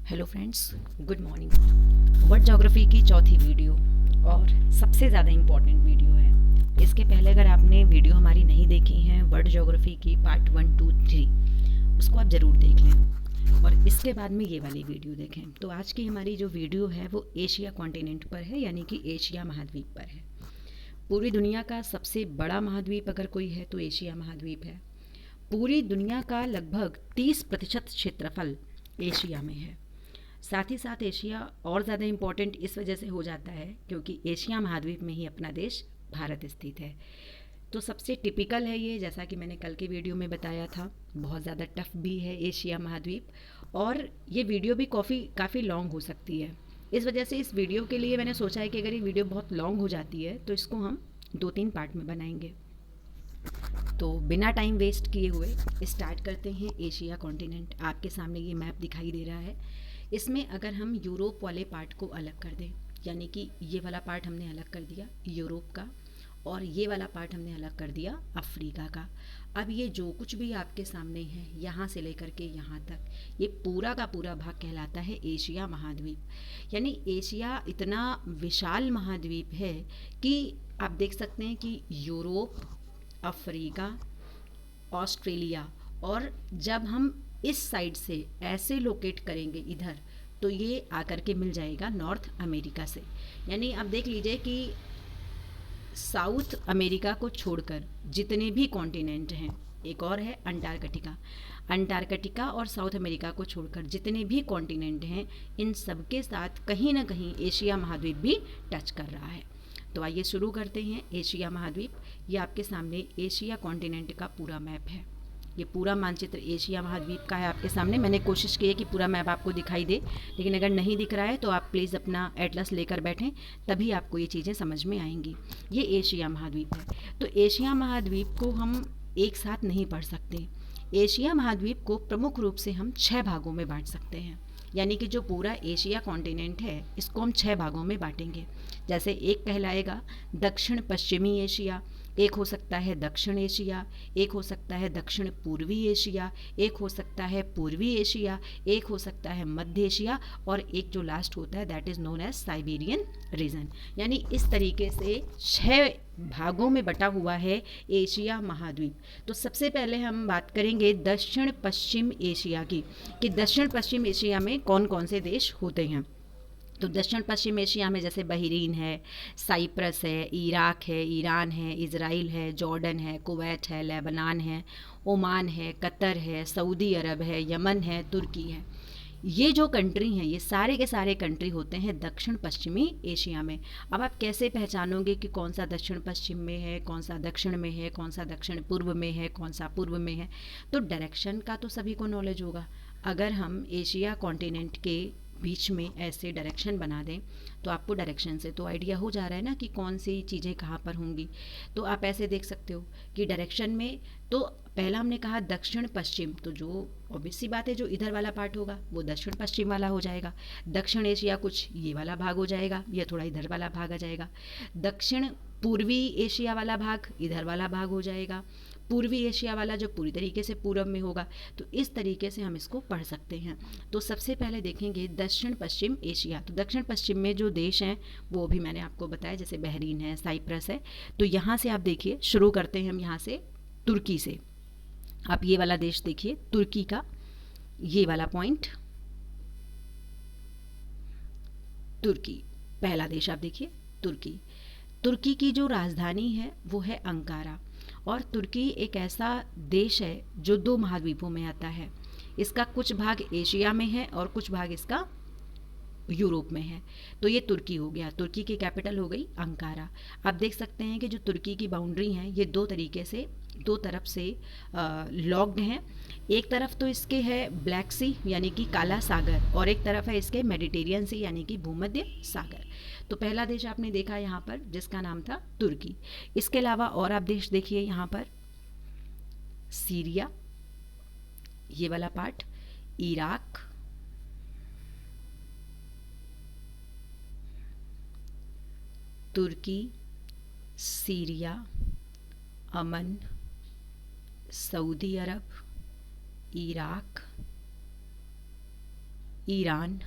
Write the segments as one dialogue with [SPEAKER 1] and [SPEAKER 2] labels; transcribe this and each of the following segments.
[SPEAKER 1] Hello friends, good morning. World geography की चौथी video और सबसे ज़्यादा इम्पॉर्टेंट वीडियो है। इसके पहले अगर आपने वीडियो हमारी नहीं देखी है वर्ल्ड ज्योग्राफी की पार्ट 1, 2, 3, उसको आप ज़रूर देख लें और इसके बाद में ये वाली वीडियो देखें। तो आज की हमारी जो वीडियो है वो एशिया कॉन्टिनेंट पर है, यानी कि एशिया महाद्वीप पर है। पूरी दुनिया का सबसे बड़ा महाद्वीप अगर कोई है तो एशिया महाद्वीप है। पूरी दुनिया का लगभग 30% क्षेत्रफल एशिया में है। साथ ही साथ एशिया और ज़्यादा इम्पोर्टेंट इस वजह से हो जाता है क्योंकि एशिया महाद्वीप में ही अपना देश भारत स्थित है। तो सबसे टिपिकल है ये, जैसा कि मैंने कल के वीडियो में बताया था। बहुत ज़्यादा टफ भी है एशिया महाद्वीप और ये वीडियो भी काफ़ी लॉन्ग हो सकती है। इस वजह से इस वीडियो के लिए मैंने सोचा है कि अगर ये वीडियो बहुत लॉन्ग हो जाती है तो इसको हम 2-3 पार्ट में बनाएंगे। तो बिना टाइम वेस्ट किए हुए स्टार्ट करते हैं। एशिया कॉन्टिनेंट आपके सामने ये मैप दिखाई दे रहा है। इसमें अगर हम यूरोप वाले पार्ट को अलग कर दें, यानी कि ये वाला पार्ट हमने अलग कर दिया यूरोप का और ये वाला पार्ट हमने अलग कर दिया अफ्रीका का। अब ये जो कुछ भी आपके सामने है यहाँ से लेकर के यहाँ तक, ये पूरा का पूरा भाग कहलाता है एशिया महाद्वीप। यानी एशिया इतना विशाल महाद्वीप है कि आप देख सकते हैं कि यूरोप, अफ्रीका, ऑस्ट्रेलिया, और जब हम इस साइड से ऐसे लोकेट करेंगे इधर तो ये आकर के मिल जाएगा नॉर्थ अमेरिका से। यानी आप देख लीजिए कि साउथ अमेरिका को छोड़कर जितने भी कॉन्टिनेंट हैं, एक और है अंटार्कटिका, अंटार्कटिका और साउथ अमेरिका को छोड़कर जितने भी कॉन्टिनेंट हैं, इन सब के साथ कहीं ना कहीं एशिया महाद्वीप भी टच कर रहा है। तो आइए शुरू करते हैं। एशिया महाद्वीप, ये आपके सामने एशिया कॉन्टिनेंट का पूरा मैप है। ये पूरा मानचित्र एशिया महाद्वीप का है आपके सामने। मैंने कोशिश की है कि पूरा मैप आपको दिखाई दे, लेकिन अगर नहीं दिख रहा है तो आप प्लीज़ अपना एटलस लेकर बैठें, तभी आपको ये चीज़ें समझ में आएंगी। ये एशिया महाद्वीप है। तो एशिया महाद्वीप को हम एक साथ नहीं पढ़ सकते। एशिया महाद्वीप को प्रमुख रूप से हम 6 भागों में बांट सकते हैं। यानी कि जो पूरा एशिया कॉन्टिनेंट है इसको हम 6 भागों में बांटेंगे। जैसे एक कहलाएगा दक्षिण पश्चिमी एशिया, एक हो सकता है दक्षिण एशिया, एक हो सकता है दक्षिण पूर्वी एशिया, एक हो सकता है पूर्वी एशिया, एक हो सकता है मध्य एशिया, और एक जो लास्ट होता है that is known as Siberian region. यानी इस तरीके से 6 भागों में बटा हुआ है एशिया महाद्वीप। तो सबसे पहले हम बात करेंगे दक्षिण पश्चिम एशिया की, कि दक्षिण पश्चिम एशिया में कौन कौन से देश होते हैं। तो दक्षिण पश्चिम एशिया में जैसे बहरीन है, साइप्रस है, इराक है, ईरान है, इज़राइल है, जॉर्डन है, कुवैत है, लेबनान है, ओमान है, कतर है, सऊदी अरब है, यमन है, तुर्की है। ये जो कंट्री हैं ये सारे के सारे कंट्री होते हैं दक्षिण पश्चिमी एशिया में। अब आप कैसे पहचानोगे कि कौन सा दक्षिण पश्चिम में है, कौन सा दक्षिण में है, कौन सा दक्षिण पूर्व में है, कौन सा पूर्व में है। तो डायरेक्शन का तो सभी को नॉलेज होगा। अगर हम एशिया कॉन्टिनेंट के बीच में ऐसे डायरेक्शन बना दें तो आपको डायरेक्शन से तो आइडिया हो जा रहा है ना कि कौन सी चीज़ें कहाँ पर होंगी। तो आप ऐसे देख सकते हो कि डायरेक्शन में तो पहला हमने कहा दक्षिण पश्चिम, तो जो ऑब्वियस सी बात है जो इधर वाला पार्ट होगा वो दक्षिण पश्चिम वाला हो जाएगा। दक्षिण एशिया कुछ ये वाला भाग हो जाएगा, या थोड़ा इधर वाला भाग आ जाएगा। दक्षिण पूर्वी एशिया वाला भाग इधर वाला भाग हो जाएगा। पूर्वी एशिया वाला जो पूरी तरीके से पूरब में होगा। तो इस तरीके से हम इसको पढ़ सकते हैं। तो सबसे पहले देखेंगे दक्षिण पश्चिम एशिया। तो दक्षिण पश्चिम में जो देश हैं वो भी मैंने आपको बताया, जैसे बहरीन है, साइप्रस है। तो यहाँ से आप देखिए, शुरू करते हैं हम यहाँ से तुर्की से। आप ये वाला देश देखिए, तुर्की का ये वाला पॉइंट, तुर्की पहला देश आप देखिए, तुर्की। तुर्की की जो राजधानी है वो है अंकारा। और तुर्की एक ऐसा देश है जो 2 महाद्वीपों में आता है। इसका कुछ भाग एशिया में है और कुछ भाग इसका यूरोप में है। तो ये तुर्की हो गया। तुर्की की कैपिटल हो गई अंकारा। आप देख सकते हैं कि जो तुर्की की बाउंड्री हैं ये 2 तरीके से, 2 तरफ से लॉक्ड हैं। एक तरफ तो इसके है ब्लैक सी यानी कि काला सागर, और एक तरफ है इसके मेडिटेरियन सी यानी कि भूमध्य सागर। तो पहला देश आपने देखा यहाँ पर जिसका नाम था तुर्की। इसके अलावा और आप देश देखिए यहाँ पर, सीरिया ये वाला पार्ट, इराक, तुर्की, सीरिया, अमन, सऊदी अरब, इराक, ईरान,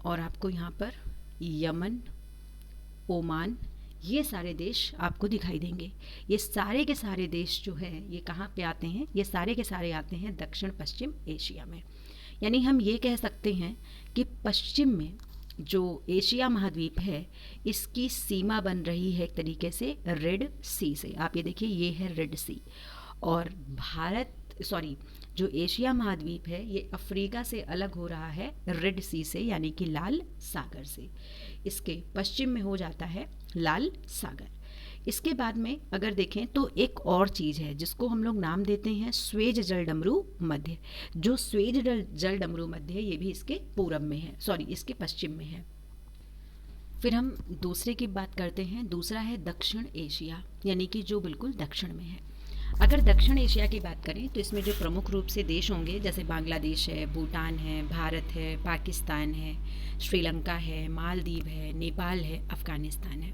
[SPEAKER 1] और आपको यहाँ पर यमन, ओमान, ये सारे देश आपको दिखाई देंगे। ये सारे के सारे देश जो है ये कहाँ पे आते हैं? ये सारे के सारे आते हैं दक्षिण पश्चिम एशिया में। यानी हम ये कह सकते हैं कि पश्चिम में जो एशिया महाद्वीप है इसकी सीमा बन रही है एक तरीके से रेड सी से। आप ये देखिए, ये है रेड सी, और जो एशिया महाद्वीप है ये अफ्रीका से अलग हो रहा है रेड सी से, यानी कि लाल सागर से। इसके पश्चिम में हो जाता है लाल सागर। इसके बाद में अगर देखें तो एक और चीज़ है जिसको हम लोग नाम देते हैं स्वेज जलडमरू मध्य। जो स्वेज जलडमरू मध्य है ये भी इसके पूरब में है, इसके पश्चिम में है। फिर हम दूसरे की बात करते हैं। दूसरा है दक्षिण एशिया, यानी कि जो बिल्कुल दक्षिण में है। अगर दक्षिण एशिया की बात करें तो इसमें जो प्रमुख रूप से देश होंगे जैसे बांग्लादेश है, भूटान है, भारत है, पाकिस्तान है, श्रीलंका है, मालदीव है, नेपाल है, अफ़गानिस्तान है।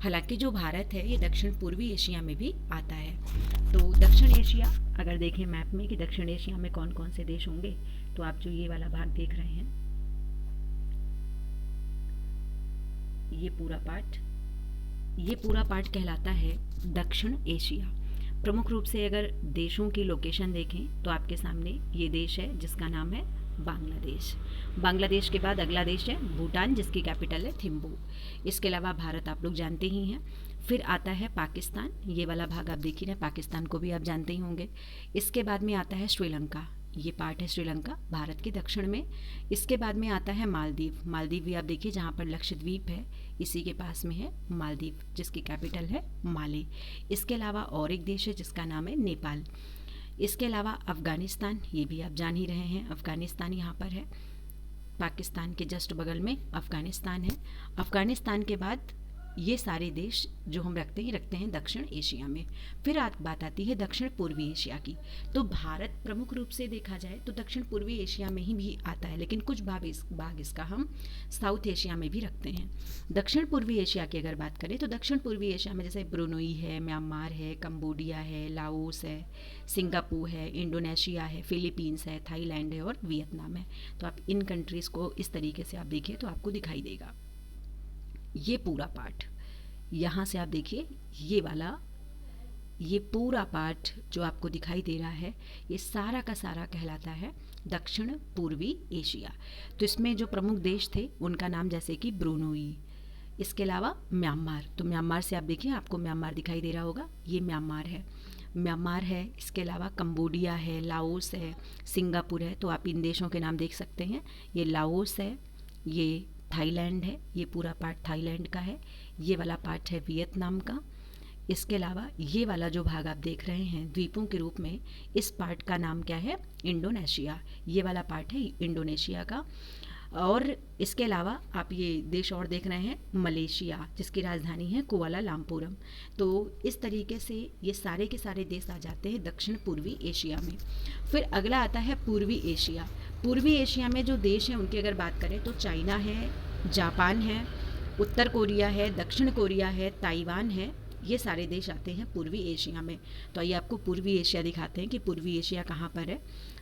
[SPEAKER 1] हालांकि जो भारत है ये दक्षिण पूर्वी एशिया में भी आता है। तो दक्षिण एशिया अगर देखें मैप में कि दक्षिण एशिया में कौन कौन से देश होंगे, तो आप जो ये वाला भाग देख रहे हैं, ये पूरा पार्ट कहलाता है दक्षिण एशिया। प्रमुख रूप से अगर देशों की लोकेशन देखें तो आपके सामने ये देश है जिसका नाम है बांग्लादेश। बांग्लादेश के बाद अगला देश है भूटान, जिसकी कैपिटल है थिम्पू। इसके अलावा भारत आप लोग जानते ही हैं। फिर आता है पाकिस्तान, ये वाला भाग आप देख ही रहे हैं, पाकिस्तान को भी आप जानते ही होंगे। इसके बाद में आता है श्रीलंका, ये पार्ट है श्रीलंका भारत के दक्षिण में। इसके बाद में आता है मालदीव। मालदीव भी आप देखिए जहाँ पर लक्षद्वीप है इसी के पास में है मालदीव, जिसकी कैपिटल है माले। इसके अलावा और एक देश है जिसका नाम है नेपाल। इसके अलावा अफ़गानिस्तान, ये भी आप जान ही रहे हैं, अफ़गानिस्तान यहाँ पर है। पाकिस्तान के जस्ट बगल में अफ़गानिस्तान है। अफ़गानिस्तान के बाद ये सारे देश जो हम रखते हैं दक्षिण एशिया में। फिर बात आती है दक्षिण पूर्वी एशिया की। तो भारत प्रमुख रूप से देखा जाए तो दक्षिण पूर्वी एशिया में ही भी आता है, लेकिन कुछ भाग इसका हम साउथ एशिया में भी रखते हैं। दक्षिण पूर्वी एशिया की अगर बात करें तो दक्षिण पूर्वी एशिया में जैसे ब्रुनई है, म्यांमार है, कंबोडिया है, लाओस है, सिंगापुर है, इंडोनेशिया है, फिलीपींस है, थाईलैंड है और वियतनाम है। तो आप इन कंट्रीज़ को इस तरीके से आप देखिए तो आपको दिखाई देगा। ये पूरा पार्ट यहाँ से आप देखिए, ये पूरा पार्ट जो आपको दिखाई दे रहा है ये सारा का सारा कहलाता है दक्षिण पूर्वी एशिया। तो इसमें जो प्रमुख देश थे उनका नाम जैसे कि ब्रुनई, इसके अलावा म्यांमार। तो म्यांमार से आप देखिए, आपको म्यांमार दिखाई दे रहा होगा, ये म्यांमार है। इसके अलावा कंबोडिया है, लाओस है, सिंगापुर है। तो आप इन देशों के नाम देख सकते हैं। ये लाओस है, ये थाईलैंड है, ये पूरा पार्ट थाईलैंड का है। ये वाला पार्ट है वियतनाम का। इसके अलावा ये वाला जो भाग आप देख रहे हैं द्वीपों के रूप में, इस पार्ट का नाम क्या है? इंडोनेशिया। ये वाला पार्ट है इंडोनेशिया का। और इसके अलावा आप ये देश और देख रहे हैं मलेशिया, जिसकी राजधानी है कुआलालंपुरम। तो इस तरीके से ये सारे के सारे देश आ जाते हैं दक्षिण पूर्वी एशिया में। फिर अगला आता है पूर्वी एशिया। पूर्वी एशिया में जो देश हैं उनकी अगर बात करें तो चाइना है, जापान है, उत्तर कोरिया है, दक्षिण कोरिया है, ताइवान है। ये सारे देश आते हैं पूर्वी एशिया में। तो आइए आपको पूर्वी एशिया दिखाते हैं कि पूर्वी एशिया कहाँ पर है।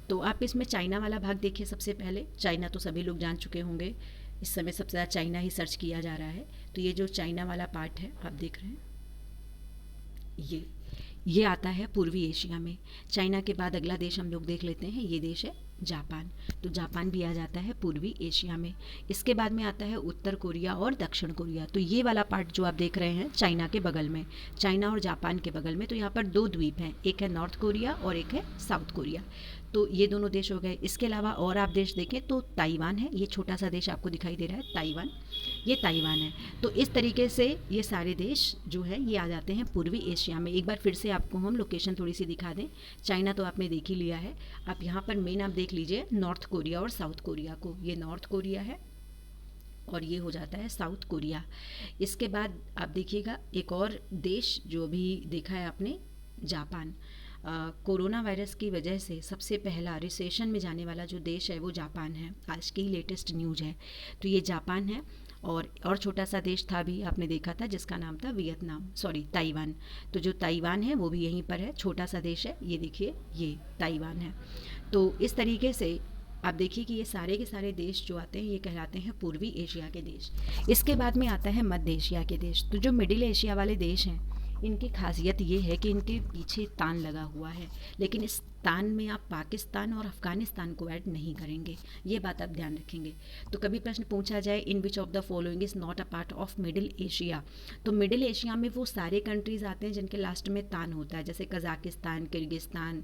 [SPEAKER 1] तो आप इसमें चाइना वाला भाग देखिए। सबसे पहले चाइना तो सभी लोग जान चुके होंगे, इस समय सबसे ज़्यादा चाइना ही सर्च किया जा रहा है। तो ये जो चाइना वाला पार्ट है आप देख रहे हैं, ये आता है पूर्वी एशिया में। चाइना के बाद अगला देश हम लोग देख लेते हैं, ये देश है जापान। तो जापान भी आ जाता है पूर्वी एशिया में। इसके बाद में आता है उत्तर कोरिया और दक्षिण कोरिया। तो ये वाला पार्ट जो आप देख रहे हैं चाइना के बगल में, चाइना और जापान के बगल में। तो यहाँ पर दो द्वीप हैं, एक है नॉर्थ कोरिया और एक है साउथ कोरिया। तो ये दोनों देश हो गए। इसके अलावा और आप देश देखें तो ताइवान है, ये छोटा सा देश आपको दिखाई दे रहा है ताइवान, ये ताइवान है। तो इस तरीके से ये सारे देश जो है ये आ जाते हैं पूर्वी एशिया में। एक बार फिर से आपको हम लोकेशन थोड़ी सी दिखा दें। चाइना तो आपने देख ही लिया है, आप यहाँ पर मेन आप देख लीजिए नॉर्थ कोरिया और साउथ कोरिया को। ये नॉर्थ कोरिया है और ये हो जाता है साउथ कोरिया। इसके बाद आप देखिएगा एक और देश जो अभी देखा है आपने, जापान। कोरोना वायरस की वजह से सबसे पहला रिसेशन में जाने वाला जो देश है वो जापान है। आज की लेटेस्ट न्यूज़ है। तो ये जापान है। और छोटा सा देश था भी आपने देखा था जिसका नाम था ताइवान। तो जो ताइवान है वो भी यहीं पर है, छोटा सा देश है। ये देखिए ये ताइवान है। तो इस तरीके से आप देखिए कि ये सारे के सारे देश जो आते हैं ये कहलाते हैं पूर्वी एशिया के देश। इसके बाद में आता है मध्य एशिया के देश। तो जो मिडिल एशिया वाले देश हैं इनकी खासियत ये है कि इनके पीछे तान लगा हुआ है, लेकिन इस तान में आप पाकिस्तान और अफ़गानिस्तान को ऐड नहीं करेंगे, ये बात आप ध्यान रखेंगे। तो कभी प्रश्न पूछा जाए in which of the following is not a part of middle Asia, तो मिडिल एशिया में वो सारे कंट्रीज़ आते हैं जिनके लास्ट में तान होता है, जैसे कज़ाकिस्तान, किर्गिस्तान,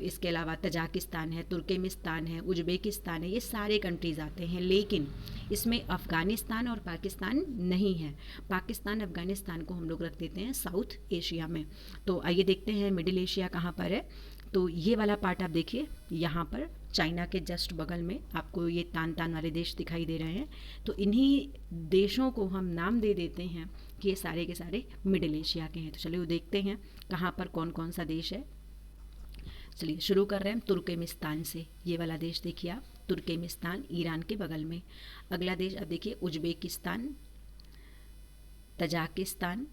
[SPEAKER 1] इसके अलावा तजाकिस्तान है, तुर्कमेनिस्तान है, उज़्बेकिस्तान है, ये सारे कंट्रीज़ आते हैं। लेकिन इसमें अफ़गानिस्तान और पाकिस्तान नहीं है। पाकिस्तान अफ़गानिस्तान को हम लोग रख देते हैं साउथ एशिया में। तो आइए देखते हैं मिडिल एशिया कहाँ पर है। तो ये वाला पार्ट आप देखिए, यहाँ पर चाइना के जस्ट बगल में आपको ये तान तान वाले देश दिखाई दे रहे हैं। तो इन्हीं देशों को हम नाम दे देते हैं कि ये सारे के सारे मिडिल एशिया के हैं। तो चलिए वो देखते हैं कहाँ पर कौन कौन सा देश है। चलिए शुरू कर रहे हैं हम तुर्कमेनिस्तान से। ये वाला देश देखिए आप, तुर्कमेनिस्तान ईरान के बगल में। अगला देश अब देखिए उज़्बेकिस्तान, तजाकिस्तान,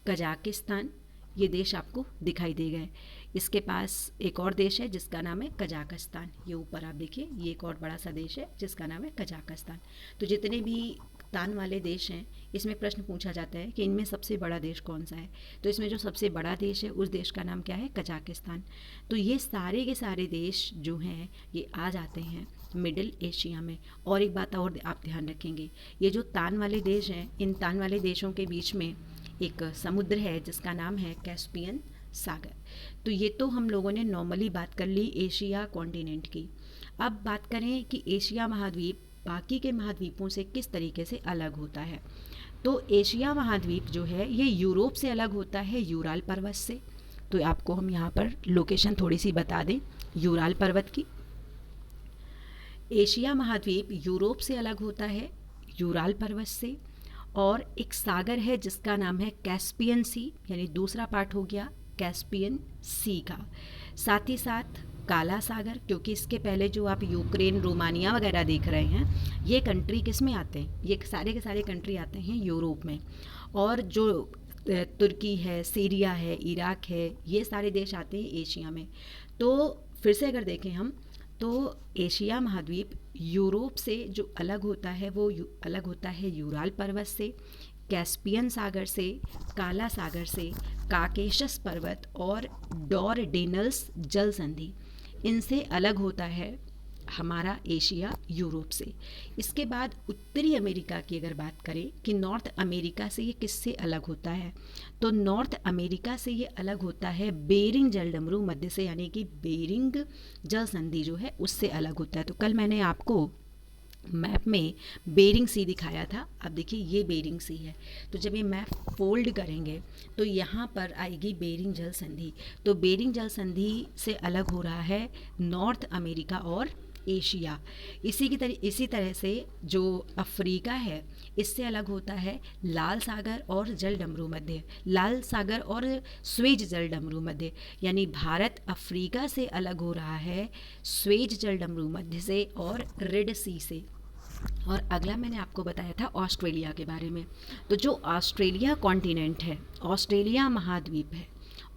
[SPEAKER 1] कजाकिस्तान, ये देश आपको दिखाई दे गए। इसके पास एक और देश है जिसका नाम है कजाकिस्तान। ये ऊपर आप देखिए, ये एक और बड़ा सा देश है जिसका नाम है कजाकिस्तान। तो जितने भी तान वाले देश हैं इसमें प्रश्न पूछा जाता है कि इनमें सबसे बड़ा देश कौन सा है। तो इसमें जो सबसे बड़ा देश है उस देश का नाम क्या है, कजाकिस्तान। तो ये सारे के सारे देश जो हैं ये आ जाते हैं मिडिल एशिया में। और एक बात और आप ध्यान रखेंगे, ये जो तान वाले देश हैं इन तान वाले देशों के बीच में एक समुद्र है जिसका नाम है कैस्पियन सागर। तो ये तो हम लोगों ने नॉर्मली बात कर ली एशिया कॉन्टिनेंट की। अब बात करें कि एशिया महाद्वीप बाकी के महाद्वीपों से किस तरीके से अलग होता है। तो एशिया महाद्वीप जो है ये यूरोप से अलग होता है यूराल पर्वत से। तो आपको हम यहाँ पर लोकेशन थोड़ी सी बता दें यूराल पर्वत की। एशिया महाद्वीप यूरोप से अलग होता है यूराल पर्वत से, और एक सागर है जिसका नाम है कैस्पियन सी, यानी दूसरा पार्ट हो गया कैस्पियन सी का। साथ ही साथ काला सागर, क्योंकि इसके पहले जो आप यूक्रेन, रोमानिया वगैरह देख रहे हैं ये कंट्री किस में आते हैं, ये सारे के सारे कंट्री आते हैं यूरोप में। और जो तुर्की है, सीरिया है, इराक है, ये सारे देश आते हैं एशिया में। तो फिर से अगर देखें हम तो एशिया महाद्वीप यूरोप से जो अलग होता है वो अलग होता है यूराल पर्वत से, कैस्पियन सागर से, काला सागर से, काकेशस पर्वत और डॉरडेनल्स जल संधि, इनसे अलग होता है हमारा एशिया यूरोप से। इसके बाद उत्तरी अमेरिका की अगर बात करें कि नॉर्थ अमेरिका से ये किससे अलग होता है, तो नॉर्थ अमेरिका से ये अलग होता है बेरिंग जलडमरू मध्य से, यानी कि बेरिंग जल संधि जो है उससे अलग होता है। तो कल मैंने आपको मैप में बेरिंग सी दिखाया था, अब देखिए ये बेरिंग सी है। तो जब ये मैप फोल्ड करेंगे तो यहाँ पर आएगी बेरिंग जल संधि। तो बेरिंग जल संधि से अलग हो रहा है नॉर्थ अमेरिका और एशिया। इसी तरह से जो अफ्रीका है इससे अलग होता है लाल सागर और जलडमरू मध्य, लाल सागर और स्वेज जलडमरू मध्य, यानी भारत अफ्रीका से अलग हो रहा है स्वेज जलडमरू मध्य से और रेड सी से। और अगला मैंने आपको बताया था ऑस्ट्रेलिया के बारे में। तो जो ऑस्ट्रेलिया कॉन्टिनेंट है, ऑस्ट्रेलिया महाद्वीप है,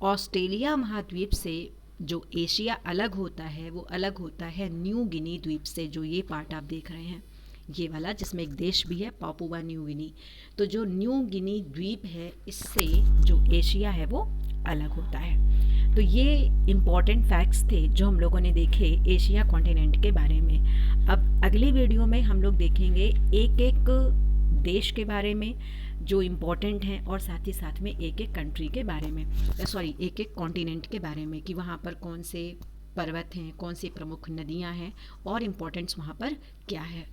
[SPEAKER 1] ऑस्ट्रेलिया महाद्वीप से जो एशिया अलग होता है वो अलग होता है न्यू गिनी द्वीप से। जो ये पार्ट आप देख रहे हैं ये वाला, जिसमें एक देश भी है पापुआ न्यू गिनी। तो जो न्यू गिनी द्वीप है इससे जो एशिया है वो अलग होता है। तो ये इम्पॉर्टेंट फैक्ट्स थे जो हम लोगों ने देखे एशिया कॉन्टिनेंट के बारे में। अब अगले वीडियो में हम लोग देखेंगे एक एक देश के बारे में जो इम्पॉर्टेंट हैं, और साथ ही साथ में एक एक कंट्री के बारे में, एक एक कॉन्टिनेंट के बारे में कि वहाँ पर कौन से पर्वत हैं, कौन सी प्रमुख नदियाँ हैं और इम्पोर्टेंट्स वहाँ पर क्या है।